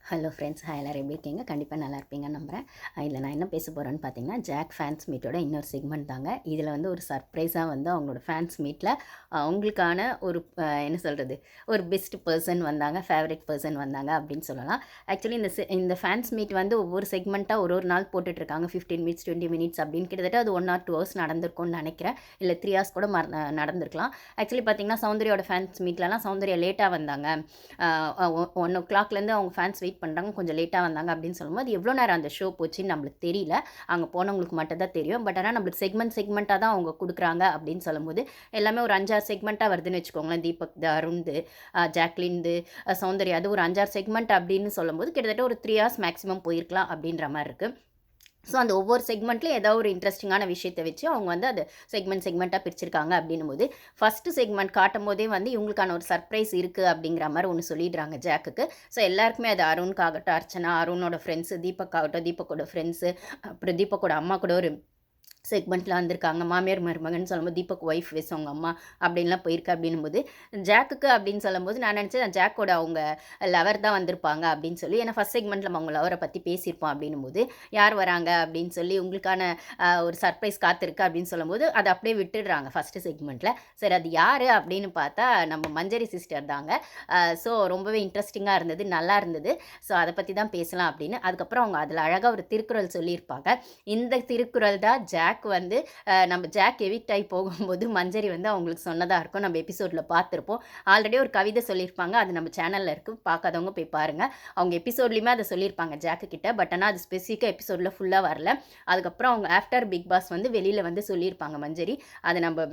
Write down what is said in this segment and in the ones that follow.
Hello friends, எல்லோரும் எப்படி இருக்கீங்க? கண்டிப்பாக நல்லா இருப்பீங்கன்னு நம்புகிறேன். இதில் நான் என்ன பேச போகிறேன்னு பார்த்தீங்கன்னா, ஜாக் ஃபேன்ஸ் மீட்டோட இன்னொரு செக்மெண்ட் தாங்க. இதில் வந்து ஒரு சர்ப்ரைஸாக வந்து அவங்களோட ஃபேன்ஸ் மீட்டில் அவங்களுக்கான ஒரு என்ன சொல்கிறது, ஒரு பெஸ்ட் பர்சன் வந்தாங்க, ஃபேவரட் பர்சன் வந்தாங்க அப்படின்னு சொல்லலாம். ஆக்சுவலி இந்த ஃபேன்ஸ் மீட் வந்து ஒவ்வொரு செக்மெண்ட்டாக ஒரு நாள் போட்டுட்ருக்காங்க. 15 மினிட்ஸ் 20 மினிட்ஸ் அப்படின்னு கிட்டத்தட்ட அது 1 ஆர் 2 ஹவர்ஸ் நடந்திருக்கும்னு நினைக்கிறேன். இல்லை 3 ஹவர்ஸ் கூட நடந்திருக்கலாம். ஆக்சுவலி பார்த்தீங்கன்னா, சௌந்தர்யாவோட ஃபேன்ஸ் மீட்லலாம் சௌந்தர்யா லேட்டாக வந்தாங்க. 1 o'clockலேருந்து அவங்க ஃபேன்ஸ் வெயிட் பண்ணுறாங்க, கொஞ்சம் லேட்டாக வந்தாங்க அப்படின்னு சொல்லும்போது எவ்வளோ நேரம் அந்த ஷோ போச்சுன்னு நம்மளுக்கு தெரியல. அங்கே போனவங்களுக்கு மட்டும் தான் தெரியும். பட் ஆனால் நம்மளுக்கு செக்மெண்ட்டாக தான் அவங்க கொடுக்குறாங்க அப்படின்னு சொல்லும்போது எல்லாமே ஒரு 5-6 செக்மெண்ட்டாக வருதுன்னு வச்சுக்கோங்களேன். தீபக், அருண்து, ஜாக்லின்து, சௌந்தர்யா, அது ஒரு 5-6 செக்மெண்ட் அப்படின்னு சொல்லும்போது கிட்டத்தட்ட ஒரு 3 ஹவர்ஸ் மேக்ஸிமம் போயிருக்கலாம் அப்படின்ற மாதிரி இருக்குது. ஸோ அந்த ஒவ்வொரு செக்மெண்ட்லேயும் ஏதாவது ஒரு இன்ட்ரெஸ்டிங்கான விஷயத்தை வச்சு அவங்க வந்து அது செக்மெண்ட்டாக பிரிச்சிருக்காங்க அப்படின்னும் போது, ஃபஸ்ட்டு செக்மெண்ட் காட்டும் போதே வந்து இவங்களுக்கான ஒரு சர்ப்ரைஸ் இருக்குது அப்படிங்கிற மாதிரி ஒன்று சொல்லிடுறாங்க ஜாக்குக்கு. ஸோ எல்லாருக்குமே அது அருணுக்காகட்டும், அர்ச்சனா, அருணோட ஃப்ரெண்ட்ஸு, தீபக் ஆகட்டும், தீபக்கோட ஃப்ரெண்ட்ஸு, அப்புறம் தீபக்கோட அம்மா கூட ஒரு செக்மெண்ட்டில் வந்திருக்காங்க. மாமியார் மருமகன் சொல்லும்போது தீபக் ஒய்ஃப் வெஸ் அவங்க அம்மா அப்படின்லாம் போயிருக்கு அப்படின்னும்போது, ஜாக்குக்கு அப்படின்னு சொல்லும்போது நான் நினச்சேன் ஜாக்கோட அவங்க லவர் தான் வந்திருப்பாங்க அப்படின்னு சொல்லி. ஏன்னா ஃபஸ்ட் செக்மெண்ட்டில் நம்ம அவங்க லவரை பற்றி பேசியிருப்போம் அப்படின்னும்போது, யார் வராங்க அப்படின்னு சொல்லி உங்களுக்கான ஒரு சர்ப்ரைஸ் காத்திருக்கு அப்படின்னு சொல்லும்போது அதை அப்படியே விட்டுடுறாங்க ஃபஸ்ட்டு செக்மெண்ட்டில். சரி, அது யார் அப்படின்னு பார்த்தா நம்ம மஞ்சரி சிஸ்டர் தாங்க. ஸோ ரொம்பவே இன்ட்ரெஸ்டிங்காக இருந்தது, நல்லா இருந்தது. ஸோ அதை பற்றி தான் பேசலாம் அப்படின்னு. அதுக்கப்புறம் அவங்க அதில் அழகாக ஒரு திருக்குறள் சொல்லியிருப்பாங்க. இந்த திருக்குறள் தான் ஜாக் வந்து நம்ம ஜாக் எவிக்ட் ஆகி போகும்போது மஞ்சரி வந்து அவங்களுக்கு சொன்னதாக இருக்கும். நம்ம எபிசோடில் பார்த்துருப்போம். ஆல்ரெடி ஒரு கவிதை சொல்லியிருப்பாங்க, அது நம்ம சேனலில் இருக்குது, பார்க்காதவங்க போய் பாருங்கள். அவங்க எபிசோட்லேயுமே அதை சொல்லியிருப்பாங்க ஜாக்கு கிட்ட. பட் ஆனால் அது ஸ்பெசிஃபிக்காக எபிசோடில் ஃபுல்லாக வரல. அதுக்கப்புறம் அவங்க ஆஃப்டர் பிக் பாஸ் வந்து வெளியில் வந்து சொல்லியிருப்பாங்க மஞ்சரி. அதை நம்ம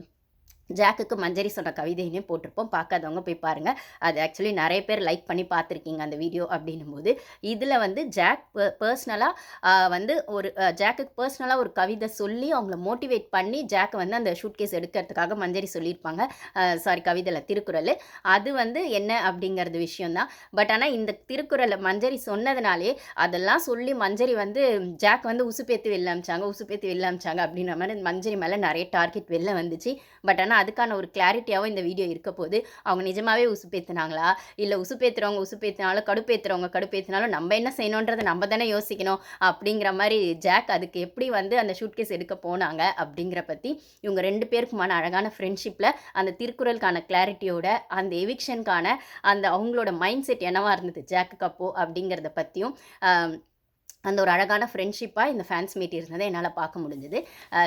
ஜாக்குக்கு மஞ்சரி சொன்ன கவிதையினே போட்டிருப்போம், பார்க்காதவங்க போய் பாருங்கள். அது ஆக்சுவலி நிறைய பேர் லைக் பண்ணி பார்த்துருக்கீங்க அந்த வீடியோ அப்படின்னும் போது, இதில் வந்து ஜாக் பர்சனலாக வந்து ஒரு ஜாக்குக்கு பர்சனலாக ஒரு கவிதை சொல்லி அவங்கள மோட்டிவேட் பண்ணி ஜாக்கை வந்து அந்த ஷூட் கேஸ் எடுக்கிறதுக்காக மஞ்சரி சொல்லியிருப்பாங்க. சாரி, கவிதையில் திருக்குறள். அது வந்து என்ன அப்படிங்கிறது விஷயம்தான். பட் ஆனால் இந்த திருக்குறளை மஞ்சரி சொன்னதுனாலே அதெல்லாம் சொல்லி மஞ்சரி வந்து ஜாக் வந்து உசுப்பேற்றி வெளில அமிச்சாங்க அப்படின்ற மாதிரி மஞ்சரி மேலே நிறைய டார்கெட் வெளில வந்துச்சு. பட் ஆனால் அதுக்கான ஒரு கிளாரிட்டியாகவும் இந்த வீடியோ இருக்க போது, அவங்க நிஜமாகவே உசுப்பேற்றினாங்களா, இல்லை உசுப்பேற்றுறவங்க உசுப்பேற்றினாலும் கடுப்பேற்றினாலும் நம்ம என்ன செய்யணுன்றதை நம்ம தானே யோசிக்கணும் அப்படிங்கிற மாதிரி ஜாக் அதுக்கு எப்படி வந்து அந்த ஷூட்கேஸ் எடுக்க போனாங்க அப்படிங்கிற பற்றி இவங்க 2 பேருக்குமான அழகான ஃப்ரெண்ட்ஷிப்பில் அந்த திருக்குறளுக்கான கிளாரிட்டியோட அந்த எவிக்ஷனுக்கான அந்த அவங்களோட மைண்ட் செட் என்னவாக இருந்தது ஜாக்குக்கு அப்போ அப்படிங்கிறத பற்றியும் அந்த ஒரு அழகான ஃப்ரெண்ட்ஷிப்பாக இந்த ஃபேன்ஸ் மீட் இருந்ததை என்னால் பார்க்க முடிஞ்சுது.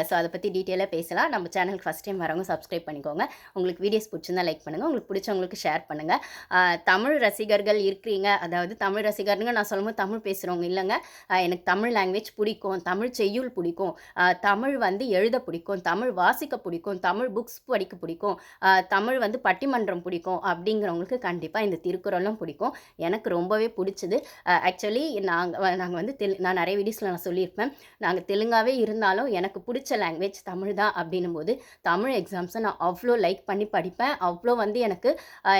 ஸோ அதை பற்றி டீட்டெயிலாக பேசலாம். நம்ம சேனலுக்கு ஃபஸ்ட் டைம் வரவங்க சப்ஸ்கிரைப் பண்ணிக்கோங்க. உங்களுக்கு வீடியோஸ் பிடிச்சிருந்தா லைக் பண்ணுங்கள், உங்களுக்கு பிடிச்சவங்களுக்கு ஷேர் பண்ணுங்கள். தமிழ் ரசிகர்கள் இருக்கிறீங்க, அதாவது தமிழ் ரசிகர்னு நான் சொல்லும்போது தமிழ் பேசுகிறவங்க இல்லைங்க. எனக்கு தமிழ் லாங்குவேஜ் பிடிக்கும், தமிழ் செய்யுள் பிடிக்கும், தமிழ் வந்து எழுத பிடிக்கும், தமிழ் வாசிக்க பிடிக்கும், தமிழ் புக்ஸ் படிக்க பிடிக்கும், தமிழ் வந்து பட்டிமன்றம் பிடிக்கும் அப்படிங்கிறவங்களுக்கு கண்டிப்பாக இந்த திருக்குறளும் பிடிக்கும். எனக்கு ரொம்பவே பிடிச்சது. ஆக்சுவலி நாங்கள் வந்து நான் நிறைய வீடியோஸில் நான் சொல்லியிருப்பேன், நாங்கள் தெலுங்காகவே இருந்தாலும் எனக்கு பிடிச்ச லாங்குவேஜ் தமிழ் தான் அப்படின்னும் போது தமிழ் எக்ஸாம்ஸை நான் அவ்வளோ லைக் பண்ணி படிப்பேன். அவ்வளோ வந்து எனக்கு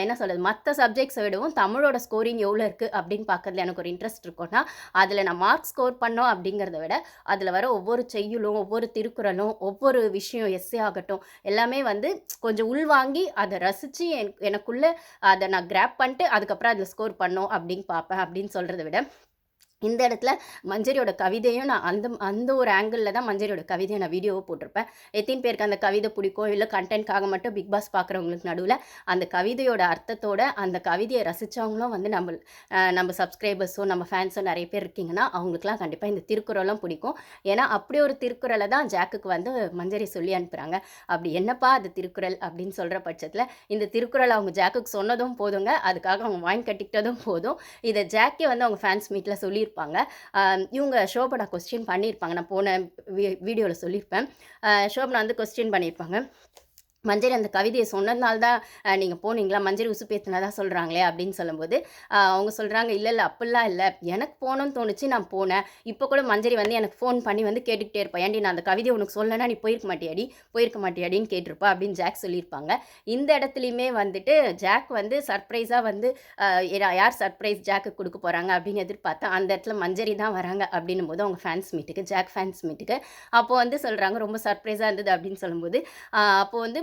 என்ன சொல்கிறது, மற்ற சப்ஜெக்ட்ஸை விடவும் தமிழோட ஸ்கோரிங் எவ்வளோ இருக்குது அப்படின்னு பார்க்கறதுல எனக்கு ஒரு இன்ட்ரெஸ்ட் இருக்கும்னா, அதில் நான் மார்க் ஸ்கோர் பண்ணோம் அப்படிங்கிறத விட அதில் வர ஒவ்வொரு செய்யுளும், ஒவ்வொரு திருக்குறளும், ஒவ்வொரு விஷயம் எஸ்ஸே ஆகட்டும், எல்லாமே வந்து கொஞ்சம் உள்வாங்கி அதை ரசித்து எனக்குள்ளே அதை நான் கிராப் பண்ணிட்டு அதுக்கப்புறம் அதில் ஸ்கோர் பண்ணோம் அப்படின்னு பார்ப்பேன். அப்படின்னு சொல்கிறத விட இந்த இடத்துல மஞ்சரியோட கவிதையும் நான் அந்த ஒரு ஆங்கிளில் தான் மஞ்சரியோட கவிதையை நான் வீடியோவை போட்டிருப்பேன். எத்தனை பேருக்கு அந்த கவிதை பிடிக்கும், இல்லை கண்டென்ட்காக மட்டும் பிக் பாஸ் பார்க்குறவங்களுக்கு நடுவில் அந்த கவிதையோட அர்த்தத்தோட அந்த கவிதையை ரசித்தவங்களும் வந்து நம்ம சப்ஸ்கிரைபர்ஸோ நம்ம ஃபேன்ஸோ நிறைய பேர் இருக்கீங்கன்னா அவங்களுக்குலாம் கண்டிப்பாக இந்த திருக்குறளும் பிடிக்கும். ஏன்னா அப்படி ஒரு திருக்குறளை தான் ஜாக்குக்கு வந்து மஞ்சரி சொல்லி அனுப்புகிறாங்க. அப்படி என்னப்பா அது திருக்குறள் அப்படின்னு சொல்கிற பட்சத்தில் இந்த திருக்குறள் அவங்க ஜாக்குக்கு சொன்னதும் போதுங்க, அதுக்காக அவங்க வாங்கி கட்டிக்கிட்டதும் போதும். இதை ஜாக்கே வந்து அவங்க ஃபேன்ஸ் மீட்டில் சொல்லியிருப்பாங்க. இவங்க ஷோபனா கொஸ்டின் பண்ணியிருப்பாங்க, நான் போன வீடியோவில் சொல்லியிருப்பேன். ஷோபனா வந்து கொஸ்டின் பண்ணியிருப்பாங்க, மஞ்சரி அந்த கவிதையை சொன்னதுனால தான் நீங்கள் போனீங்களா, மஞ்சரி உசுப்பேற்றினதா சொல்கிறாங்களே அப்படின்னு சொல்லும்போது அவங்க சொல்கிறாங்க, இல்லை அப்படிலாம் இல்லை, எனக்கு போகணும்னு தோணுச்சு, நான் போனேன். இப்போ கூட மஞ்சரி வந்து எனக்கு ஃபோன் பண்ணி வந்து கேட்டுக்கிட்டே இருப்பா, ஏன்டி நான் அந்த கவிதையை உனக்கு சொல்லலைன்னா நீ போயிருக்க மாட்டியாடின்னு கேட்டிருப்பா அப்படின்னு ஜாக் சொல்லியிருப்பாங்க. இந்த இடத்துலையுமே வந்துட்டு ஜாக் வந்து சர்ப்ரைஸாக வந்து யார் சர்ப்ரைஸ் ஜாக்கு கொடுக்க போகிறாங்க அப்படின்னு எதிர்பார்த்தா அந்த இடத்துல மஞ்சரி தான் வராங்க அப்படின்னும் போது அவங்க ஃபேன்ஸ் மீட்டுக்கு, ஜாக் ஃபேன்ஸ் மீட்டுக்கு அப்போ வந்து சொல்கிறாங்க ரொம்ப சர்ப்ரைஸாக இருந்தது அப்படின்னு சொல்லும்போது அப்போ வந்து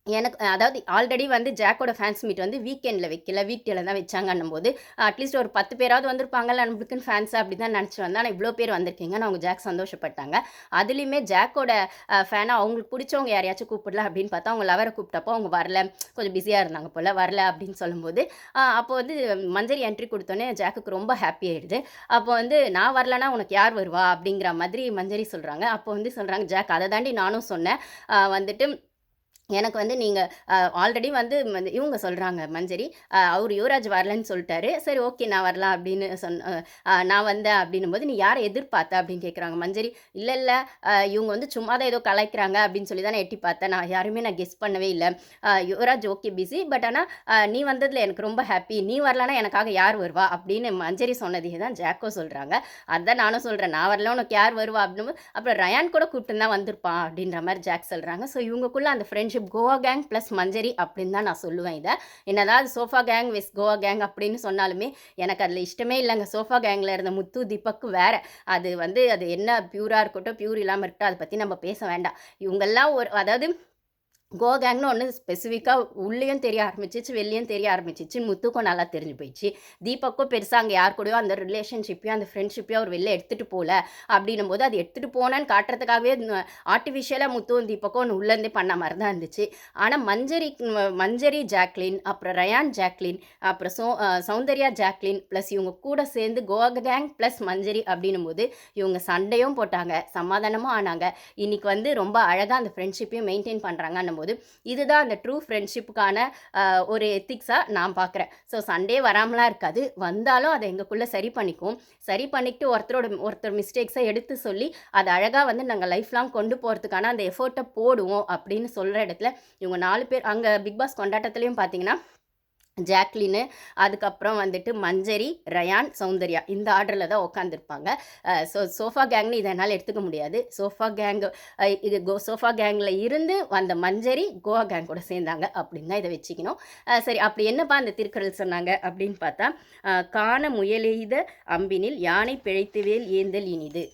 எனக்கு அதாவது ஆல்ரெடி வந்து ஜாக்கோட ஃபேன்ஸ் மீட் வந்து வீக்கெண்டில வைக்கல, வீக் டேல தான் வச்சாங்கன்னும்போது, அட்லீஸ்ட் ஒரு 10 பேராவது வந்திருப்பாங்கல்ல நம்மளுக்குன்னு ஃபேன்ஸ் அப்படி தான் நினச்சு வந்தேன். ஆனா இவ்வளோ பேர் வந்திருக்கீங்கன்னு அவங்க ஜாக் சந்தோஷப்பட்டாங்க. அதுலயுமே ஜாக்கோட ஃபேனா அவங்களுக்கு புடிச்சவங்க யாரையாச்சும் கூப்பிடலாம் அப்படின்னு பார்த்தா, அவங்க லவர கூப்பிட்டப்போ அவங்க வரல. கொஞ்சம் பிஸியா இருந்தாங்க போல. வரல அப்படின்னு சொல்லும்போது, அப்போ வந்து மஞ்சரி என்ட்ரி குடுத்தோனே ஜாக்குக்கு ரொம்ப ஹாப்பி ஆயிடுது. அப்போ வந்து நான் வரலன்னா உனக்கு யார் வருவா? அப்படிங்கிற மாதிரி மஞ்சரி சொல்றாங்க. அப்போ வந்து சொல்றாங்க, ஜாக் அத தாண்டி நானும் சொன்னேன். வந்துட்டு எனக்கு வந்து நீங்க ஆல்ரெடி வந்து இவங்க சொல்றாங்க மஞ்சரி, அவரு யுவராஜ் வரலன்னு சொல்ட்டாரு. சரி ஓகே நான் வரலாம் அப்படின்னு நான் வந்தேன் அப்படின்னும்போது, "நீ யார எதிர்பார்த்த?" அப்படின்னு கேட்குறாங்க மஞ்சரி. "இல்ல, இல்ல இவங்க வந்து சும்மா தான் ஏதோ கலாய்க்கிறாங்க அப்படின்னு சொல்லி தான் நான் எட்டி பார்த்தேன். நான் யாரையுமே நான் கெஸ் பண்ணவே இல்ல. Yuvraj okay busy. பட் ஆனா நீ வந்ததுல எனக்கு ரொம்ப ஹாப்பி. நீ வரலன்னா எனக்காக யார் வருவா?" அப்படின்னு மஞ்சரி சொன்னதையே தான் ஜாக்கோ சொல்றாங்க. அதான் நானும் சொல்றேன். நான் வரல உனக்கு யார் வருவா? அப்படின்னும்போது, அப்புறம் ரயான் கூட கூப்பிட்டுன்னு தான் வந்திருப்பான் அப்படின்ற மாரி ஜாக் சொல்றாங்க. ஸோ இவங்கக்குள்ள அந்த ஃப்ரெண்ட்ஷிப் கோவா கேங் ப்ளஸ் மஞ்சரி அப்படின்னு தான் நான் சொல்லுவேன் இத. என்னதான் அது சோஃபா கேங் விஸ் கோவா கேங் அப்படின்னு சொன்னாலுமே, எனக்கு அதில இஷ்டமே இல்லங்க. சோஃபா கேங்ல இருந்த முத்து, தீபக் வேற. அது என்ன பியூரா இருக்கட்டும், பியூர் இல்லாம இருக்கட்டும், அத பத்தி நம்ம பேச வேண்டாம். இவங்கெல்லாம் அதாவது கோ கேங்ன்னு ஒண்ணு ஸ்பெசிஃபிக்கா உள்ளேயும் தெரிய ஆரம்பிச்சுச்சு, வெளியும் தெரிய ஆரம்பிச்சுச்சு. முத்துக்கும் நல்லா தெரிஞ்சு போயிடுச்சு. தீபக்கும் பெருசா அங்க யார் கூடயோ அந்த ரிலேஷன்ஷிப்பையும், அந்த ஃப்ரெண்ட்ஷிப்பையும் அவர் வெளில எடுத்துட்டு போல. அப்படின்னும்போது, அது எடுத்துட்டு போனேன்னு காட்டுறதுக்காகவே ஆர்ட்டிஃபிஷியலா முத்துவும் தீபக்கும் ஒண்ணு உள்ளேருந்தே பண்ண மாரி தான் இருந்துச்சு. ஆனா மஞ்சரி ஜாக்லின், அப்புறம் ரயான் ஜாக்லின், அப்புறம் சௌந்தர்யா ஜாக்லின், ப்ளஸ் இவங்க கூட சேர்ந்து கோவா கேங் ப்ளஸ் மஞ்சரி அப்படின்னும்போது, இவங்க சண்டையும் போட்டாங்க, சமாதானமும் ஆனாங்க. இன்னைக்கு வந்து ரொம்ப அழகா அந்த ஃப்ரெண்ட்ஷிப்பையும் மெயின்டெயின் பண்றாங்கன்னும்போது, இதுதான் அந்த ட்ரூ ஃப்ரெண்ட்ஷிப்புக்கான ஒரு எத்திக்ஸா நான் பார்க்குறேன். ஸோ சண்டே வராமலாம் இருக்காது. வந்தாலும் அத எங்களுக்குள்ள சரி பண்ணிக்குவோம். சரி பண்ணிக்கிட்டு ஒருத்தர் மிஸ்டேக்ஸ எடுத்து சொல்லி, அத அழகா வந்து நாங்க லைஃப் லாங் கொண்டு போறதுக்கான அந்த எஃபோர்ட்ட போடுவோம் அப்படின்னு சொல்ற இடத்துல, இவங்க 4 பேர் அங்க பிக் பாஸ் கொண்டாட்டத்திலயும் பார்த்தீங்கன்னா, ஜாக்லினு, அதுக்கப்புறம் வந்துட்டு மஞ்சரி, ரயான், சௌந்தர்யா இந்த ஆர்டர்ல தான் உட்காந்துருப்பாங்க. சோஃபா கேங்ன்னு இத என்னால எடுத்துக்க முடியாது. சோஃபா கேங்ல இருந்து வந்த மஞ்சரி, கோவா கேங் கூட சேர்ந்தாங்க அப்படின்னு தான் இத வச்சுக்கணும். சரி அப்படி என்னப்பா அந்த திருக்குறள் சொன்னாங்க அப்படின்னு பார்த்தா, "காண முயலெய்த அம்பினில் யானை பிழைத்து வேல் ஏந்தல் இனிது."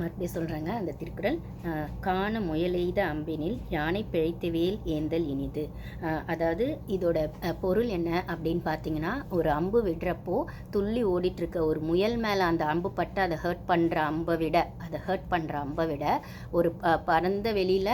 மறுபடியும் சொல்கிறேங்க அந்த திருக்குறள். "காண முயலெய்த அம்பினில் யானை பிழைத்த வேல் ஏந்தல் இனிது." அதாவது இதோட பொருள் என்ன அப்படின்னு பார்த்தீங்கன்னா, ஒரு அம்பு விடுறப்போ துள்ளி ஓடிட்டுருக்க ஒரு முயல் மேலே அந்த அம்பு பட்டு அதை ஹர்ட் பண்ணுற அம்பை விட ஒரு பரந்த வெளியில்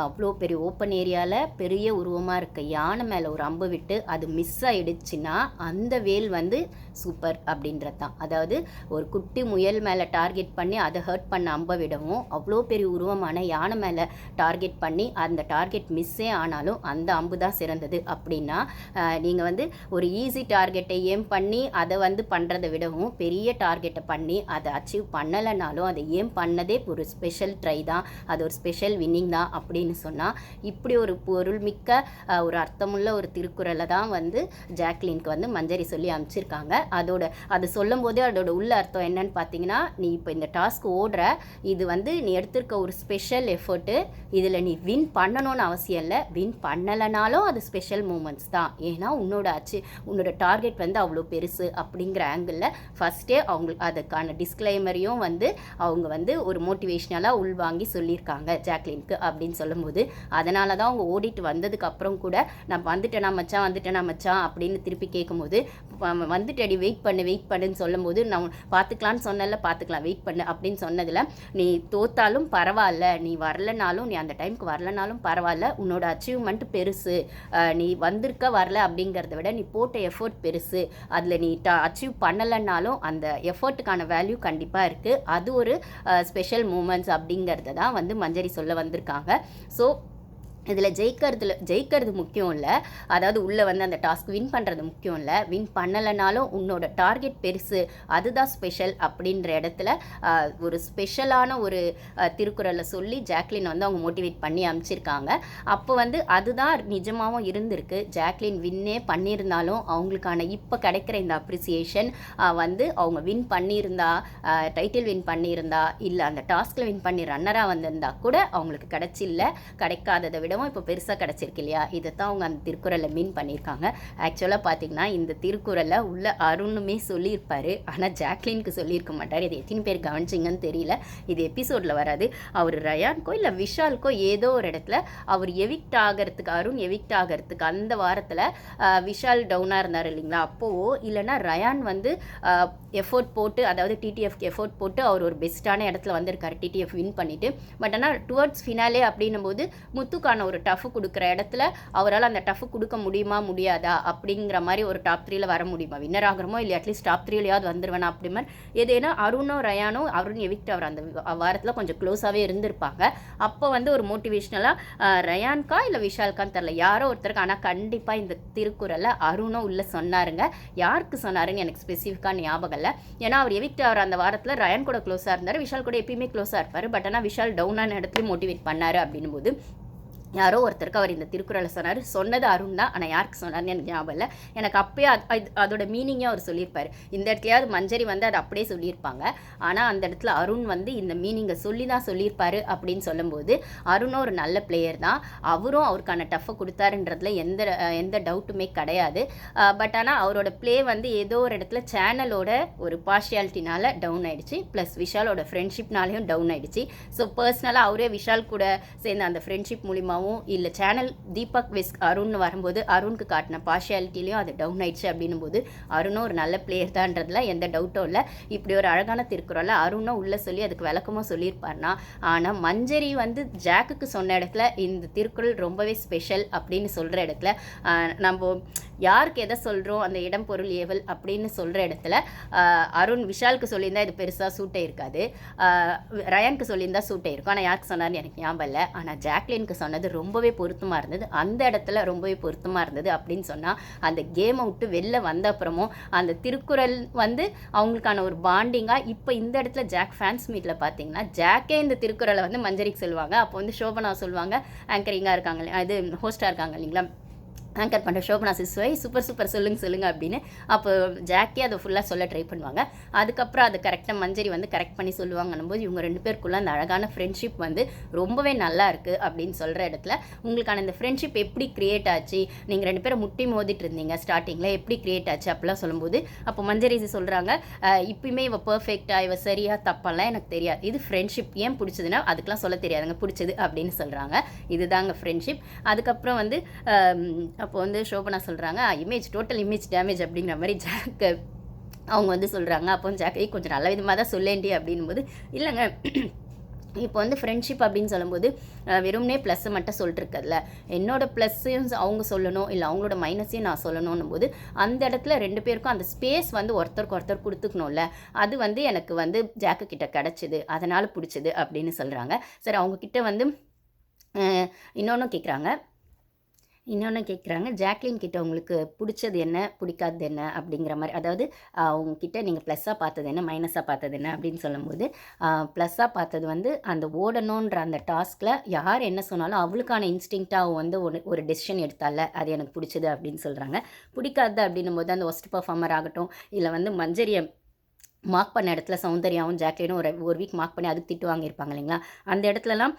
அவ்வளோ பெரிய ஓப்பன் ஏரியாவில் பெரிய உருவமாக இருக்க யானை மேலே ஒரு அம்பு விட்டு அது மிஸ் ஆகிடுச்சுன்னா அந்த வேல் வந்து சூப்பர் அப்படின்றது தான். அதாவது ஒரு குட்டி முயல் மேலே டார்கெட் பண்ணி அதை ஹர்ட் பண்ண அம்பை விடவும் அவ்வளோ பெரிய உருவமான யானை மேலே டார்கெட் பண்ணி அந்த டார்கெட் மிஸ்ஸே ஆனாலும் அந்த அம்பு தான் சிறந்தது அப்படின்னா, நீங்கள் வந்து ஒரு ஈஸி டார்கெட்டை ஏம் பண்ணி அதை வந்து பண்ணுறதை விடவும் பெரிய டார்கெட்டை பண்ணி அதை அச்சீவ் பண்ணலைனாலும் அதை ஏம் பண்ணதே ஒரு ஸ்பெஷல் ட்ரை தான், அது ஒரு ஸ்பெஷல் வின்னிங் தான் அப்படின்னு சொன்னால், இப்படி ஒரு பொருள் மிக்க ஒரு அர்த்தமுள்ள ஒரு திருக்குறளை தான் வந்து ஜாக்லினுக்கு வந்து மஞ்சரி சொல்லி அனுப்பிச்சிருக்காங்க. அது சொல்லும் போதே அதோட உள்ள அர்த்தம் என்னன்னு பார்த்தீங்கன்னா, நீ இப்போ இந்த டாஸ்க் ஓடுற, இது வந்து நீ எடுத்திருக்க ஒரு ஸ்பெஷல் எஃபர்ட்டு, இதில் நீ வின் பண்ணணும்னு அவசியம் இல்லை, வின் பண்ணலைனாலும் அது ஸ்பெஷல் மூமெண்ட்ஸ் தான். ஏன்னா உன்னோட டார்கெட் வந்து அவ்வளோ பெருசு அப்படிங்கிற ஆங்கிளில் ஃபஸ்ட்டே அவங்களுக்கு அதுக்கான டிஸ்க்ளைமரையும் வந்து அவங்க வந்து ஒரு மோட்டிவேஷ்னலாக உள்வாங்கி சொல்லியிருக்காங்க ஜாக்லினுக்கு அப்படின்னு சொல்லும்போது, அதனால தான் அவங்க ஓடிட்டு வந்ததுக்கு அப்புறம் கூட நான் வந்துட்டேனா மச்சான் அப்படின்னு திருப்பி கேட்கும்போது, வந்துட்டடி வெயிட் பண்ணுன்னு சொல்லும்போது, நான் பார்த்துக்கலான்னு சொன்னல, பார்த்துக்கலாம் வெயிட் பண்ணு அப்படின்னு சொன்னதில், நீ தோத்தாலும் பரவாயில்ல, நீ வரலனாலும், நீ அந்த டைமுக்கு வரலனாலும் பரவாயில்ல, உன்னோட அச்சீவ்மெண்ட் பெருசு, நீ வரல அப்படிங்கிறத விட நீ போட்ட எஃபோர்ட் பெருசு, அதில் நீ அச்சீவ் பண்ணலைன்னாலும் அந்த எஃபோர்ட்டுக்கான வேல்யூ கண்டிப்பாக இருக்குது, அது ஒரு ஸ்பெஷல் மூமெண்ட்ஸ் அப்படிங்கிறத தான் வந்து மஞ்சரி சொல்ல வந்திருக்காங்க. ஸோ இதில் ஜெயிக்கிறது முக்கியம் இல்லை, அதாவது உள்ளே வந்து அந்த டாஸ்க் வின் பண்ணுறது முக்கியம் இல்லை, வின் பண்ணலைனாலும் உன்னோட டார்கெட் பெருசு, அதுதான் ஸ்பெஷல் அப்படின்ற இடத்துல ஒரு ஸ்பெஷலான ஒரு திருக்குறளை சொல்லி ஜாக்லின் வந்து அவங்க மோட்டிவேட் பண்ணி அனுப்பிச்சிருக்காங்க. அப்போ வந்து அதுதான் நிஜமாகவும் இருந்திருக்கு. ஜாக்லின் வின்னே பண்ணியிருந்தாலும் அவங்களுக்கான இப்போ கிடைக்கிற இந்த அப்ரிசியேஷன் வந்து அவங்க வின் பண்ணியிருந்தா, டைட்டில் வின் பண்ணியிருந்தா, இல்லை அந்த டாஸ்கில் வின் பண்ணி ரன்னராக வந்திருந்தா கூட அவங்களுக்கு கிடைக்காததை விட இடமும் இப்போ பெருசாக கிடச்சிருக்கு இல்லையா, இதை தான் அவங்க அந்த திருக்குறளில் மீன் பண்ணியிருக்காங்க. ஆக்சுவலாக பார்த்தீங்கன்னா இந்த திருக்குறளில் உள்ள அருணுமே சொல்லியிருப்பார், ஆனால் ஜாக்லினுக்கு சொல்லியிருக்க மாட்டார். இது எத்தனை பேர் கவனிச்சிங்கன்னு தெரியல. இது எபிசோடில் வராது. அவர் ரயான்கோ இல்லை விஷாலுக்கோ ஏதோ ஒரு இடத்துல அவர் எவிக்ட் ஆகிறதுக்கு, அருண் எவிக்ட் ஆகிறதுக்கு அந்த வாரத்தில் விஷால் டவுனாக இருந்தார் இல்லைங்களா, அப்போவோ இல்லைனா ரயான் வந்து எஃபோர்ட் போட்டு, அதாவது டிடிஎஃப்க்கு எஃபோர்ட் போட்டு அவர் ஒரு பெஸ்ட்டான இடத்துல வந்திருக்காரு, டிடிஎஃப் வின் பண்ணிவிட்டு. பட் ஆனால் டுவர்ட்ஸ் ஃபினாலே அப்படின்னும் போது முத்துக்கான ஒரு டஃப் கொடுக்குற இடத்துல அவரால் அந்த டஃப் கொடுக்க முடியுமா முடியாதா அப்படிங்கிற மாதிரி ஒரு டாப் 3ல வர முடியுமா, வின்னர் ஆகிறமோ இல்லை அட்லீஸ்ட் டாப் 3லயாவது வந்துருவேனா அப்படி மாதிரி ஏதேனா அருணும் ரயானும் அருண் எவிக்ட் அவர் அந்த வாரத்தில் கொஞ்சம் க்ளோஸாகவே இருந்திருப்பாங்க. அப்போ வந்து ஒரு மோட்டிவேஷ்னலாக ரயான்கா இல்லை விஷால்கான்னு தெரில யாரோ ஒருத்தருக்கு, ஆனால் கண்டிப்பாக இந்த திருக்குறளை அருணும் உள்ளே சொன்னாருங்க. யாருக்கு சொன்னாருன்னு எனக்கு ஸ்பெசிஃபிக்காக ஞாபகம் இல்லை. ஏன்னா அவர் எவிக்ட் அவர் அந்த வாரத்தில் ரயான் கூட க்ளோஸாக இருந்தார், விஷால் கூட எப்பயுமே க்ளோஸாக இருப்பார். பட் ஆனால் விஷால் டவுனான இடத்துலையும் மோட்டிவேட் பண்ணார் அப்படின்னும் போது யாரோ ஒருத்தருக்கு அவர் இந்த திருக்குறளை சொன்னார். சொன்னது அருண் தான், ஆனால் யாருக்கு சொன்னார்னு எனக்கு ஞாபகம் இல்லை. எனக்கு அப்பயே அதோட மீனிங்காக அவர் சொல்லியிருப்பார். இந்த இடத்துலையாவது மஞ்சரி வந்து அதை அப்படியே சொல்லியிருப்பாங்க, ஆனால் அந்த இடத்துல அருண் வந்து இந்த மீனிங்கை சொல்லி தான் சொல்லியிருப்பார் அப்படின்னு சொல்லும்போது அருணும் ஒரு நல்ல பிளேயர் தான், அவரும் அவருக்கான டஃப்பை கொடுத்தாருன்றதுல எந்த டவுட்டுமே கிடையாது. பட் ஆனால் அவரோட ப்ளே வந்து ஏதோ ஒரு இடத்துல சேனலோட ஒரு பார்ஷியாலிட்டினால டவுன் ஆகிடுச்சு, ப்ளஸ் விஷாலோட ஃப்ரெண்ட்ஷிப்னாலேயும் டவுன் ஆகிடுச்சு. ஸோ பர்சனலாக அவரே விஷால் கூட சேர்ந்து அந்த ஃப்ரெண்ட்ஷிப் மூலிமா இல்லை சேனல் தீபக் விஸ்க் அருண் வரும்போது அருணுக்கு காட்டின பார்ஷியாலிட்டிலையும் அது டவுன் ஆயிடுச்சு அப்படின்னும் போது அருணும் ஒரு நல்ல பிளேயர் தான்றதுல எந்த டவுட்டும் இல்லை. இப்படி ஒரு அழகான திருக்குறளை அருணும் உள்ளே சொல்லி அதுக்கு விளக்கமாக சொல்லியிருப்பார்னா, ஆனால் மஞ்சரி வந்து ஜாக்குக்கு சொன்ன இடத்துல இந்த திருக்குறள் ரொம்பவே ஸ்பெஷல் அப்படின்னு சொல்கிற இடத்துல நம்ம யாருக்கு எதை சொல்கிறோம் அந்த இடம் பொருள் ஏவல் அப்படின்னு சொல்கிற இடத்துல அருண் விஷாலுக்கு சொல்லியிருந்தா இது பெருசாக சூட்டே இருக்காது, ரயானுக்கு சொல்லியிருந்தா சூட்டே இருக்கும். ஆனால் யாருக்கு சொன்னார்னு எனக்கு ஞாபகம் இல்லை. ஆனால் ஜாக்லினுக்கு சொன்னது ரொம்பவே பொருத்தமாக இருந்தது, அந்த இடத்துல ரொம்பவே பொருத்தமாக இருந்தது அப்படின்னு சொன்னால் அந்த கேமை விட்டு வெளில வந்த அப்புறமும் அந்த திருக்குறள் வந்து அவங்களுக்கான ஒரு பாண்டிங்காக இப்போ இந்த இடத்துல ஜாக் ஃபேன்ஸ் மீட்டில் பார்த்தீங்கன்னா ஜாக்கே இந்த திருக்குறளை வந்து மஞ்சரிக்கு சொல்லுவாங்க. அப்போ வந்து சோபனா சொல்லுவாங்க, ஆங்கரிங்காக இருக்காங்க, இது ஹோஸ்டாக இருக்காங்க இல்லைங்களா, ஆங்கர் பண்ணுற சோபனா சிஸ்வை சூப்பர் சொல்லுங்க அப்படின்னு. அப்போ ஜாக்கே அதை ஃபுல்லாக சொல்ல ட்ரை பண்ணுவாங்க. அதுக்கப்புறம் அதை கரெக்டாக மஞ்சரி வந்து கரெக்ட் பண்ணி சொல்லுவாங்கன்னும் போது இவங்க 2 பேருக்குள்ளே அந்த அழகான ஃப்ரெண்ட்ஷிப் வந்து ரொம்பவே நல்லா இருக்குது அப்படின்னு சொல்கிற இடத்துல உங்களுக்கான இந்த ஃப்ரெண்ட்ஷிப் எப்படி க்ரியேட் ஆச்சு, நீங்கள் 2 பேரும் முட்டி மோதிட்டு இருந்தீங்க ஸ்டார்டிங்கில், எப்படி க்ரியேட் ஆச்சு அப்படிலாம் சொல்லும்போது அப்போ மஞ்சரி சொல்கிறாங்க, இப்பயுமே இவ பர்ஃபெக்டாக இவ சரியாக தப்பெல்லாம் எனக்கு தெரியாது, இது ஃப்ரெண்ட்ஷிப், ஏன் பிடிச்சதுன்னா அதுக்கெலாம் சொல்ல தெரியாதுங்க, பிடிச்சது அப்படின்னு சொல்கிறாங்க. இதுதாங்க ஃப்ரெண்ட்ஷிப். அதுக்கப்புறம் வந்து அப்போ வந்து சோபனா சொல்கிறாங்க டோட்டல் இமேஜ் டேமேஜ் அப்படிங்கிற மாதிரி ஜாக்கு அவங்க வந்து சொல்கிறாங்க. அப்போ ஜாக்கை கொஞ்சம் நல்ல விதமாக தான் சொல்லேண்டி அப்படின்போது இல்லைங்க, இப்போ வந்து ஃப்ரெண்ட்ஷிப் அப்படின்னு சொல்லும்போது வெறும்னே ப்ளஸ்ஸை மட்டும் சொல்லிட்டுருக்கதில்ல, என்னோடய ப்ளஸ்ஸையும் அவங்க சொல்லணும், இல்லை அவங்களோட மைனஸையும் நான் சொல்லணும் போது அந்த இடத்துல 2 பேருக்கும் அந்த ஸ்பேஸ் வந்து ஒருத்தருக்கு ஒருத்தர் கொடுத்துக்கணும்ல, அது வந்து எனக்கு வந்து ஜாக்கு கிட்ட கிடச்சிது, அதனால் பிடிச்சது அப்படின்னு சொல்கிறாங்க. சரி, அவங்கக்கிட்ட வந்து இன்னொன்று கேட்குறாங்க ஜாக்லின் கிட்ட உங்களுக்கு பிடிச்சது என்ன பிடிக்காதது என்ன அப்படிங்கிற மாதிரி, அதாவது அவங்கக்கிட்ட நீங்கள் ப்ளஸ்ஸாக பார்த்தது என்ன மைனஸாக பார்த்தது என்ன அப்படின்னு சொல்லும்போது ப்ளஸ்ஸாக பார்த்தது வந்து அந்த ஓடணுன்ற அந்த டாஸ்கில் யார் என்ன சொன்னாலும் அவளுக்கான இன்ஸ்டிங்க்டாக வந்து ஒரு டெசிஷன் எடுத்தால அது எனக்கு பிடிச்சது அப்படின்னு சொல்கிறாங்க. பிடிக்காது அப்படின்னும் போது அந்த ஒஸ்ட் பர்ஃபார்மர் ஆகட்டும், இல்லை வந்து மஞ்சரியை மார்க் பண்ண இடத்துல சௌந்தர்யாவும் ஜாக்லினும் ஒரு வீக் மார்க் பண்ணி அதுக்கு திட்டு வாங்கியிருப்பாங்க இல்லைங்களா, அந்த இடத்துலலாம்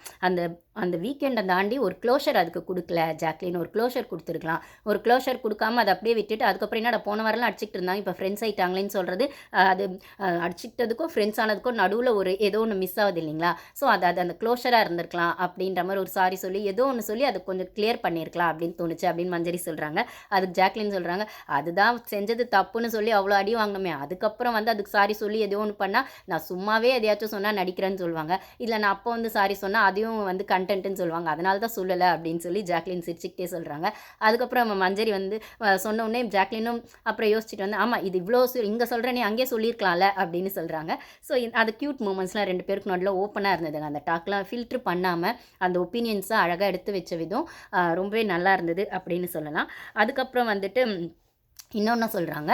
அந்த வீக்கெண்டை தாண்டி ஒரு க்ளோஷர் அதுக்கு கொடுக்கல ஜாக்லின், ஒரு க்ளோஷர் கொடுத்துருக்கலாம். ஒரு க்ளோஷர் கொடுக்காம அதை அப்படியே விட்டுட்டு அதுக்கப்புறம் என்னடா போன வாரம்லாம் அடிச்சிட்டு இருந்தாங்க இப்போ ஃப்ரெண்ட்ஸ் ஆகிட்டாங்களேன்னு சொல்கிறது, அது அடிச்சிட்டதுக்கும் ஃப்ரெண்ட்ஸ் ஆனதுக்கும் நடுவில் ஒரு ஏதோ ஒன்று மிஸ் ஆகுது இல்லைங்களா. ஸோ அது அந்த க்ளோஷராக இருந்திருக்கலாம் அப்படின்ற மாதிரி ஒரு சாரி சொல்லி ஏதோ ஒன்று சொல்லி அதை கொஞ்சம் கிளியர் பண்ணியிருக்கலாம் அப்படின்னு தோணுச்சு அப்படின்னு மஞ்சரி சொல்கிறாங்க. அதுக்கு ஜாக்லின் சொல்கிறாங்க அதுதான் செஞ்சது தப்புன்னு சொல்லி அவ்வளோ அடி வாங்கணுமே, அதுக்கப்புறம் வந்து அதுக்கு சாரி சொல்லி ஏதோ ஒன்று பண்ணால் நான் சும்மாவே எதையாச்சும் சொன்னால் நடிக்கிறேன்னு சொல்லுவாங்க, இல்லை நான் அப்போ வந்து சாரி சொன்னால் அதையும் வந்து கண்டென்ட்னு சொல்லுவாங்க, அதனால தான் சொல்லலை அப்படின்னு சொல்லி ஜாக்லின் சிரிச்சுக்கிட்டே சொல்கிறாங்க. அதுக்கப்புறம் மஞ்சரி வந்து சொன்ன உடனே ஜாக்லினும் அப்புறம் யோசிச்சுட்டு வந்து ஆமாம் இது இவ்வளோ இங்கே சொல்கிறேனே அங்கேயே சொல்லியிருக்கலாம்ல அப்படின்னு சொல்கிறாங்க. ஸோ அது க்யூட் மூமெண்ட்ஸ்லாம் 2 பேருக்கு நடுவில் ஓப்பனாக இருந்ததுங்க, அந்த டாக்லாம் ஃபில்ட்ரு பண்ணாமல் அந்த ஒப்பீனியன்ஸை அழகாக எடுத்து வச்ச விதம் ரொம்பவே நல்லா இருந்தது அப்படின்னு சொல்லலாம். அதுக்கப்புறம் வந்துட்டு இன்னொன்று சொல்கிறாங்க,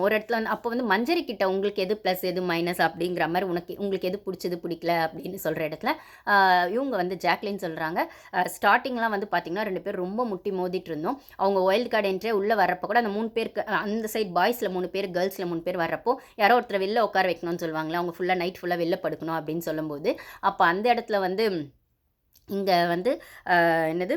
ஒரு இடத்துல வந்து அப்போ வந்து மஞ்சரி கிட்ட உங்களுக்கு எது ப்ளஸ் எது மைனஸ் அப்படிங்கிற மாதிரி உங்களுக்கு எது பிடிச்சது பிடிக்கல அப்படின்னு சொல்கிற இடத்துல இவங்க வந்து ஜாக்லின் சொல்கிறாங்க, ஸ்டார்டிங்லாம் வந்து பார்த்திங்கன்னா 2 பேர் ரொம்ப முட்டி மோதிட்டு இருந்தோம், அவங்க வைல்டு கார்டு என்ட்ரே உள்ளே வரப்போ கூட அந்த 3 பேருக்கு அந்த சைட் பாய்ஸில் 3 பேர் கேர்ள்ஸில் 3 பேர் வரப்போ யாரோ ஒருத்தர் வெளில உட்கார வைக்கணும்னு சொல்லுவாங்களே, அவங்க ஃபுல்லாக நைட் ஃபுல்லாக வெளில படுக்கணும் அப்படின்னு சொல்லும்போது அப்போ அந்த இடத்துல வந்து இங்க வந்து என்னது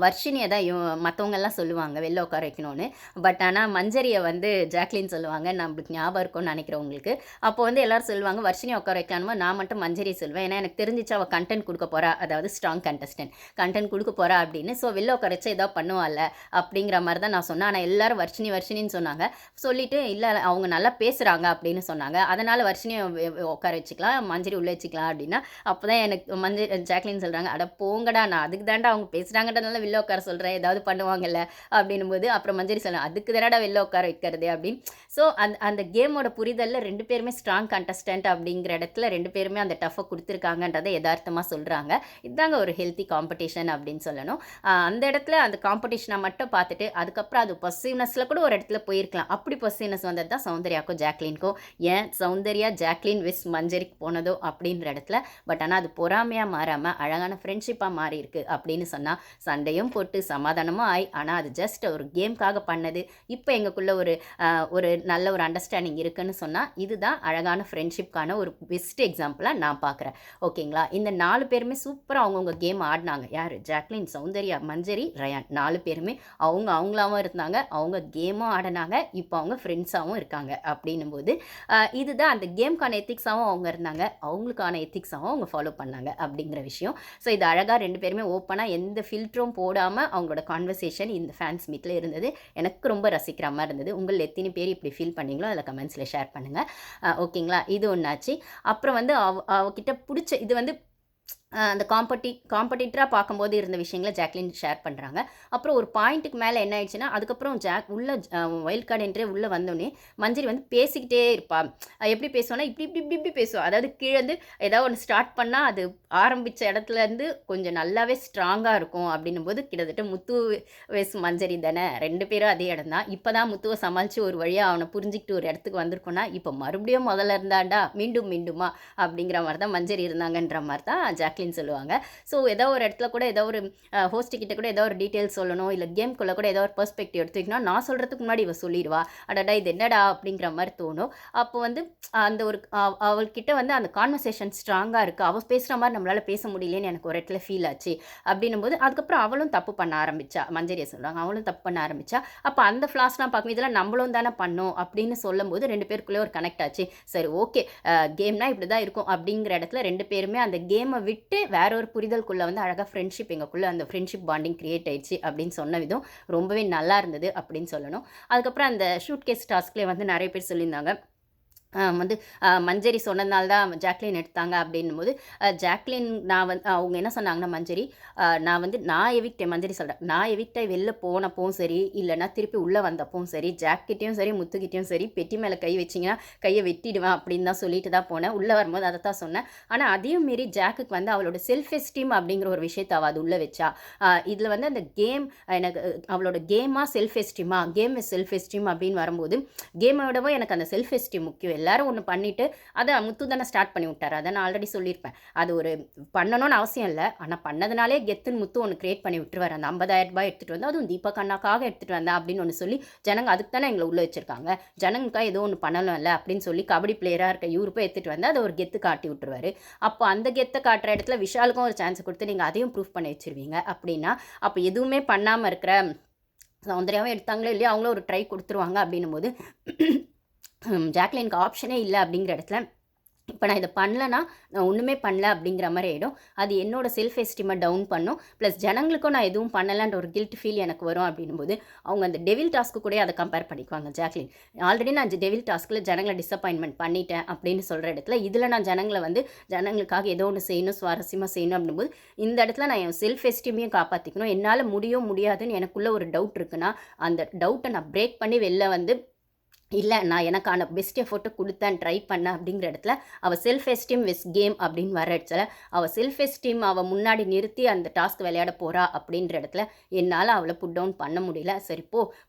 வர்ஷினிய தான் மத்தவங்கலாம் சொல்லுவாங்க வெளில உட்கார வைக்கணும்னு. பட் ஆனா மஞ்சரிய வந்து ஜாக்லின் சொல்லுவாங்க. நம்மளுக்கு ஞாபகம் இருக்கும்னு நெனைக்கிறேன் உங்களுக்கு. அப்போ வந்து எல்லாரும் சொல்லுவாங்க, வர்ஷினிய உட்கார வைக்கலான்னும் நான் மட்டும் மஞ்சரிய சொல்லுவேன். ஏன்னா எனக்கு தெரிஞ்சுச்சு அவ கன்டென்ட் குடுக்க போறா. அதாவது ஸ்ட்ராங் கண்டஸ்டன்ட். கன்டென்ட் குடுக்க போறா அப்படின்னு. ஸோ வெளில உட்கார வச்சா ஏதாவது பண்ணுவாள்ல அப்படிங்கிற மாரி தான் நான் சொன்னேன். ஆனா எல்லாரும் வர்ஷினி வர்ஷினின்னு சொன்னாங்க. சொல்லிட்டு இல்ல அவங்க நல்லா பேசுறாங்க அப்படின்னு சொன்னாங்க. அதனால வர்ஷினிய உட்கார வச்சுக்கலாம். மஞ்சரி உள்ள வச்சுக்கலாம் அப்படின்னா, அப்பதான் எனக்கு ஜாக்லின் சொல்றாங்க, "அட போங்கடா நான் அதுக்கு தான்டா அவங்க பேசுறாங்கன்றதுனால வெளில உட்கார சொல்றேன். ஏதாவது பண்ணுவாங்கல்ல." அப்படின்னும்போது அப்புறம் மஞ்சரி சொன்னா, "அதுக்கு தானடா வெளில உட்கார வைக்கிறது" அப்படின்னு. ஸோ அந்த கேமோட புரிதல்ல 2 பேருமே ஸ்ட்ராங் கண்டஸ்டன்ட் அப்படிங்கிற இடத்துல 2 பேருமே அந்த டஃப்ப குடுத்துருக்காங்கன்றத எதார்த்தமா சொல்றாங்க. இதாங்க ஒரு ஹெல்த்தி காம்படிஷன் அப்படின்னு சொல்லணும். அந்த இடத்துல அந்த காம்படிஷன மட்டும் பார்த்துட்டு, அதுக்கப்புறம் அது பொசசிவ்னஸ்ல கூட ஒரு இடத்துல போயிருக்கலாம். அப்படி பொசசிவ்னஸ் வந்தது தான் சௌந்தர்யாக்கும் ஜாக்லினுக்கும். ஏன் சௌந்தர்யா ஜாக்லின் விஸ் மஞ்சரிக்கு போனதோ அப்படின்ற இடத்துல. பட் ஆனா அது பொறாமையா மாறாம அழகான ஃப்ரெண்ட்ஷிப்பா மாறியிருக்கு அப்படின்னு சொன்னா, சண்டையும் போட்டு சமாதானமும் ஆயி, ஆனா அது ஜஸ்ட் ஒரு கேம்க்காக பண்ணது. இப்ப எங்களுக்குள்ள ஒரு நல்ல ஒரு அண்டர்ஸ்டாண்டிங் இருக்குன்னு சொன்னா, இதுதான் அழகான ஃப்ரெண்ட்ஷிப்க்கான ஒரு பெஸ்ட் எக்ஸாம்பிளா நான் பார்க்குறேன். ஓகேங்களா? இந்த 4 பேருமே சூப்பரா அவங்கவங்க கேம் ஆடுனாங்க. யாரு? ஜாக்லின், சௌந்தர்யா, மஞ்சரி, ரயான் 4 பேருமே அவங்களாவும் இருந்தாங்க. அவங்க கேமும் ஆடுனாங்க. இப்போ அவங்க ஃப்ரெண்ட்ஸாவும் இருக்காங்க. அப்படின்னும்போது, இதுதான் அந்த கேம்க்கான எத்திக்ஸாவும் அவங்க இருந்தாங்க. அவங்களுக்கான எத்திக்ஸாவும் அவங்க ஃபாலோ பண்ணாங்க அப்படிங்கிற விஷயம். ஸோ இது அழகா 2 பேருமே ஓப்பனா எந்த ஃபில்டரும் போடாம அவங்களோட கான்வர்சேஷன் இந்த ஃபேன்ஸ் மீட்ல இருந்தது. எனக்கு ரொம்ப ரசிக்கிற மாரி இருந்தது. உங்கள் எத்தனை பேர் இப்படி ஃபீல் பண்ணீங்களோ அதில கமெண்ட்ஸ்ல ஷேர் பண்ணுங்க. ஓகேங்களா? இது ஒண்ணாச்சு. அப்புறம் வந்து அவகிட்ட புடிச்ச இது வந்து அந்த காம்படிட்டரா பார்க்கும்போது இருந்த விஷயங்கள ஜாக்லின் ஷேர் பண்ணுறாங்க. அப்புறம் ஒரு பாயிண்ட்டுக்கு மேலே என்ன ஆயிடுச்சுன்னா, அதுக்கப்புறம் உள்ள வைல்ட் கார்ட் என்ட்ரியே உள்ள வந்தோனே, மஞ்சரி வந்து பேசிக்கிட்டே இருப்பா. எப்படி பேசுவான்னா, இப்படி பேசுவா. அதாவது கீழ இருந்து ஏதாவது ஒண்ணு ஸ்டார்ட் பண்ணா, அது ஆரம்பிச்ச இடத்துலருந்து கொஞ்சம் நல்லாவே ஸ்ட்ராங்கா இருக்கும் அப்படின்னும்போது, கிட்டத்தட்ட முத்து வெஸ் மஞ்சரி தானே 2 பேரும் அதே இடம் தான். இப்ப தான் முத்துவ சமாளிச்சு ஒரு வழியா அவன புரிஞ்சுக்கிட்டு ஒரு இடத்துக்கு வந்திருக்கோம்னா, இப்ப மறுபடியும் முதல்ல இருந்தான்டா, மீண்டுமா அப்படிங்கிற மாரி தான் மஞ்சரி இருந்தாங்கன்ற மாரி தான் ஜாக்லின் சொல்லுவாங்க. ஸோ ஏதோ ஒரு இடத்துல கூட ஏதோ ஒரு ஹோஸ்ட் கிட்ட கூட ஏதோ ஒரு டீட்டெயில்ஸ் சொல்லணும், இல்ல கேம்குள்ள கூட ஏதோ ஒரு பெர்ஸ்பெக்டிவ் எடுத்து வைக்கணும். நான் சொல்றதுக்கு முன்னாடி இவ சொல்லிடுவா. அடடா! இது என்னடா அப்படிங்கிற மாரி தோணும். அப்போ வந்து அந்த ஒரு அவள்கிட்ட வந்து அந்த கான்வர்சேஷன் ஸ்ட்ராங்கா இருக்கு. அவ பேசுற மாரி நம்மளால பேச முடியலையேன்னு எனக்கு ஒரு இடத்துல ஃபீல் ஆச்சு. அப்படின்னும்போது அதுக்கப்புறம் அவளும் தப்பு பண்ண ஆரம்பிச்சா. மஞ்சரிய சொல்றாங்க. அவளும் தப்பு பண்ண ஆரம்பிச்சா. அப்ப அந்த ஃப்ளாஸ்லாம் பார்க்கும் இதெல்லாம் நம்மளும் தானே பண்ணோம் அப்படின்னு சொல்லும்போது 2 பேருக்குள்ளே ஒரு கனெக்ட் ஆச்சு. சரி ஓகே கேம்னா இப்படி தான் இருக்கும் அப்படிங்கிற இடத்துல 2 பேருமே அந்த கேமை விட்டு வேற ஒரு புரிதலுக்குள்ள வந்து அழகாக ஃப்ரெண்ட்ஷிப் எங்களுக்குள்ள அந்த ஃப்ரெண்ட்ஷிப் பாண்டிங் கிரியேட் ஆயிடுச்சு அப்படின்னு சொன்ன விதம் ரொம்பவே நல்லா இருந்தது அப்படின்னு சொல்லணும். அதுக்கப்புறம் அந்த ஷூட் கேஸ் டாஸ்க்லேயே வந்து நிறைய பேர் சொல்லியிருந்தாங்க. வந்து மஞ்சரி சொன்னதுனால தான் ஜாக்லின் எடுத்தாங்க அப்படின்னும்போது, ஜாக்லின் அவங்க என்ன சொன்னாங்கன்னா மஞ்சரி, நான் எவிக்ட்டேன் மஞ்சரி சொல்றேன். நான் எவிக்ட் ஆயி வெளில போனப்பவும் சரி, இல்லன்னா திருப்பி உள்ள வந்தப்பவும் சரி, ஜாக்கிட்டயும் சரி, முத்துக்கிட்டயும் சரி, பெட்டி மேல கை வச்சீங்கன்னா, கைய வெட்டிடுவேன் அப்படின்னு தான் சொல்லிட்டு தான் போனேன். உள்ள வரும்போது அதத்தான் சொன்னேன். ஆனா அதையும் மீறி ஜாக்குக்கு வந்து அவளோட செல்ஃப் எஸ்டீம் அப்படிங்கிற ஒரு விஷயத்த அவ அது உள்ள வச்சா. இதுல வந்து அந்த கேம் எனக்கு அவளோட கேமா செல்ஃப் எஸ்டீமா? கேம் இஸ் செல்ஃப் எஸ்டீம் அப்படின்னு வரும்போது, கேம விடவும் எனக்கு அந்த செல்ஃப் எஸ்டீம் முக்கியம். எல்லாரும் ஒண்ணு பண்ணிட்டு, அத முத்து தானே ஸ்டார்ட் பண்ணி விட்டாரு. அத நான் ஆல்ரெடி சொல்லியிருப்பேன். அது ஒரு பண்ணணும்னு அவசியம் இல்ல. ஆனா பண்ணதுனாலே கெத்துன்னு முத்து ஒண்ணு கிரியேட் பண்ணி விட்டுருவாரு. அந்த ரூ. 50,000 எடுத்துட்டு வந்து, அதுவும் தீபக் அண்ணாக்காக எடுத்துட்டு வந்தேன் அப்படின்னு ஒண்ணு சொல்லி, ஜனங்க அதுக்கு தானே எங்கள உள்ள வச்சிருக்காங்க. ஜனங்களுக்காக ஏதோ ஒண்ணு பண்ணணும்ல அப்படின்னு சொல்லி கபடி பிளேயரா இருக்க இவரு போய் எடுத்துட்டு வந்து, அத ஒரு கெத்து காட்டி விட்டுருவாரு. அப்போ அந்த கெத்த காட்டுற இடத்துல விஷாலுக்கும் ஒரு சான்ஸ் குடுத்து, நீங்க அதையும் ப்ரூஃப் பண்ணி வச்சுருவீங்க அப்படின்னா, அப்ப எதுவுமே பண்ணாம இருக்கிற சௌந்தர்யாவும் எடுத்தாங்களோ இல்லையோ, அவங்களும் ஒரு ட்ரை குடுத்துருவாங்க அப்படின்னும்போது ஜாக்லினுக்கு ஆப்ஷனே இல்ல அப்படிங்கிற இடத்துல, இப்ப நான் இத பண்ணலன்னா, நான் ஒண்ணுமே பண்ணல அப்படிங்கிற மாரி ஆயிடும். அது என்னோட செல்ஃப் எஸ்டீம டவுன் பண்ணும். பிளஸ் ஜனங்களுக்கும் நான் எதுவும் பண்ணலன்ற ஒரு கில்ட் ஃபீல் எனக்கு வரும் அப்படின்னும்போது, அவங்க அந்த டெவில் டாஸ்க்கு கூடயே அத கம்பேர் பண்ணிக்குவாங்க ஜாக்லின். ஆல்ரெடி நான் டெவில் டாஸ்க்ல ஜனங்கள டிசப்பாயின்ட்மென்ட் பண்ணிட்டேன் அப்படின்னு சொல்ற இடத்துல, இதுல நான் ஜனங்களுக்காக ஏதோ ஒண்ணு செய்யணும், சுவாரஸ்யமா செய்யணும் அப்படின்னும்போது, இந்த இடத்துல நான் என் செல்ஃப் எஸ்டீமையும் காப்பாத்திக்கணும். என்னால முடியும், முடியாதுன்னு எனக்குள்ள ஒரு டவுட் இருக்குன்னா, அந்த டவுட்ட நான் பிரேக் பண்ணி வெளில வந்து இல்ல. நான் எனக்கான பெஸ்ட் எஃபோர்ட்ட குடுத்தேன், ட்ரை பண்ணேன் அப்படிங்கிற இடத்துல, அவ செல்ஃப் எஸ்டீம் விஸ் கேம் அப்படின்னு வர இடத்துல, அவ செல்ஃப் எஸ்டீம் அவ முன்னாடி நிறுத்தி அந்த டாஸ்க் விளையாட போறா அப்படின்ற இடத்துல, என்னால அவள புட் டவுன் பண்ண முடியல. சரி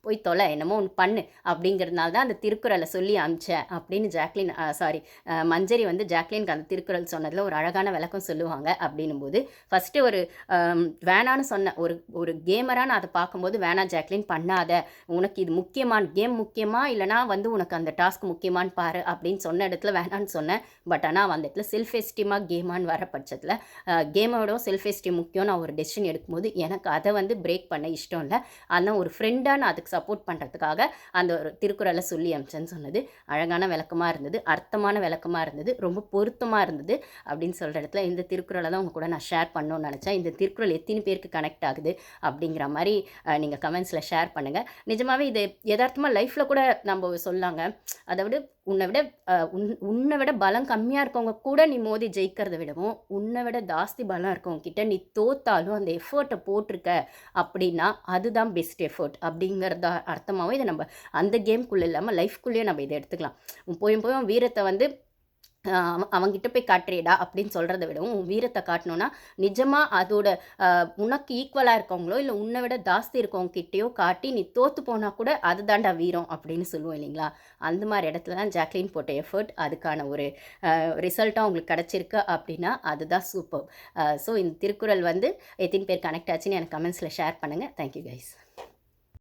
போய் தொல. என்னமோ ஒண்ணு பண்ணு அப்படிங்கிறதுனால தான் அந்த திருக்குறள சொல்லி அனுப்பிச்சேன் அப்படின்னு மஞ்சரி வந்து ஜாக்லினுக்கு அந்த திருக்குறள் சொன்னதுல ஒரு அழகான விளக்கம் சொல்லுவாங்க அப்படின்னும்போது, ஃபர்ஸ்ட்டு ஒரு வேணான்னு சொன்ன ஒரு கேமரா நான் அத பார்க்கும்போது, வேணாம் ஜாக்லின் பண்ணாத. உனக்கு இது முக்கியமா? கேம் முக்கியமா? இல்லன்னா வந்து உனக்கு அந்த டாஸ்க் முக்கியமான்னு பாரு அப்படின்னு சொன்ன இடத்துல வேணான்னு சொன்னேன். பட் ஆனால் அவன் அந்த இடத்துல செல்ஃப் எஸ்டீமாக கேமான்னு வர பட்சத்தில் கேமோட செல்ஃப் எஸ்டீம் முக்கியம் நான் ஒரு டெசிஷன் எடுக்கும்போது எனக்கு அதை வந்து பிரேக் பண்ண இஷ்டம் இல்லை. ஆனால் ஒரு ஃப்ரெண்டாக நான் அதுக்கு சப்போர்ட் பண்ணுறதுக்காக அந்த ஒரு திருக்குறளை சொல்லி அமிச்சேன்னு சொன்னது அழகான விளக்கமாக இருந்தது, அர்த்தமான விளக்கமாக இருந்தது, ரொம்ப பொருத்தமாக இருந்தது அப்படின்னு சொல்கிற இடத்துல இந்த திருக்குறளை தான் உங்கள் கூட நான் ஷேர் பண்ணணும்னு நினச்சேன். இந்த திருக்குறள் எத்தனை பேருக்கு கனெக்ட் ஆகுது அப்படிங்கிற மாதிரி நீங்கள் கமெண்ட்ஸில் ஷேர் பண்ணுங்கள். நிஜமாகவே இது யதார்த்தமாக லைஃப்பில் கூட நம்ம சொல்லாங்க. அதை விட உன்னை விட பலம் கம்மியாக இருக்கவங்க கூட நீ மோதி ஜெயிக்கிறத விடவும் உன்னை விட ஜாஸ்தி பலம் இருக்கவங்க கிட்ட நீ தோத்தாலும் அந்த எஃபர்ட்டை போட்டிருக்க அப்படின்னா அதுதான் பெஸ்ட் எஃபர்ட் அப்படிங்கிறத அர்த்தமாகவும் இதை நம்ம அந்த கேம்குள்ளே இல்லாமல் லைஃப்குள்ளேயே நம்ம இதை எடுத்துக்கலாம். போயும் வீரத்தை வந்து அவங்கிட்ட போய் காட்டுறியடா அப்படின்னு சொல்கிறத விடவும் உன் வீரத்தை காட்டணுன்னா நிஜமாக அதோட உனக்கு ஈக்குவலாக இருக்கவங்களோ இல்லை உன்னை விட ஜாஸ்தி இருக்கவங்க கிட்டேயோ காட்டி நீ தோற்று போனால் கூட அது தாண்டா வீரம் அப்படின்னு சொல்லுவோம் இல்லைங்களா? அந்த மாதிரி இடத்துல தான் ஜாக்லின் போட்ட எஃபர்ட் அதுக்கான ஒரு ரிசல்ட்டாக உங்களுக்கு கிடச்சிருக்கு அப்படின்னா அதுதான் சூப்பர். ஸோ இந்த திருக்குறள் வந்து எத்தனை பேர் கனெக்ட் ஆச்சுன்னு எனக்கு கமெண்ட்ஸில் ஷேர் பண்ணுங்கள். Thank you guys.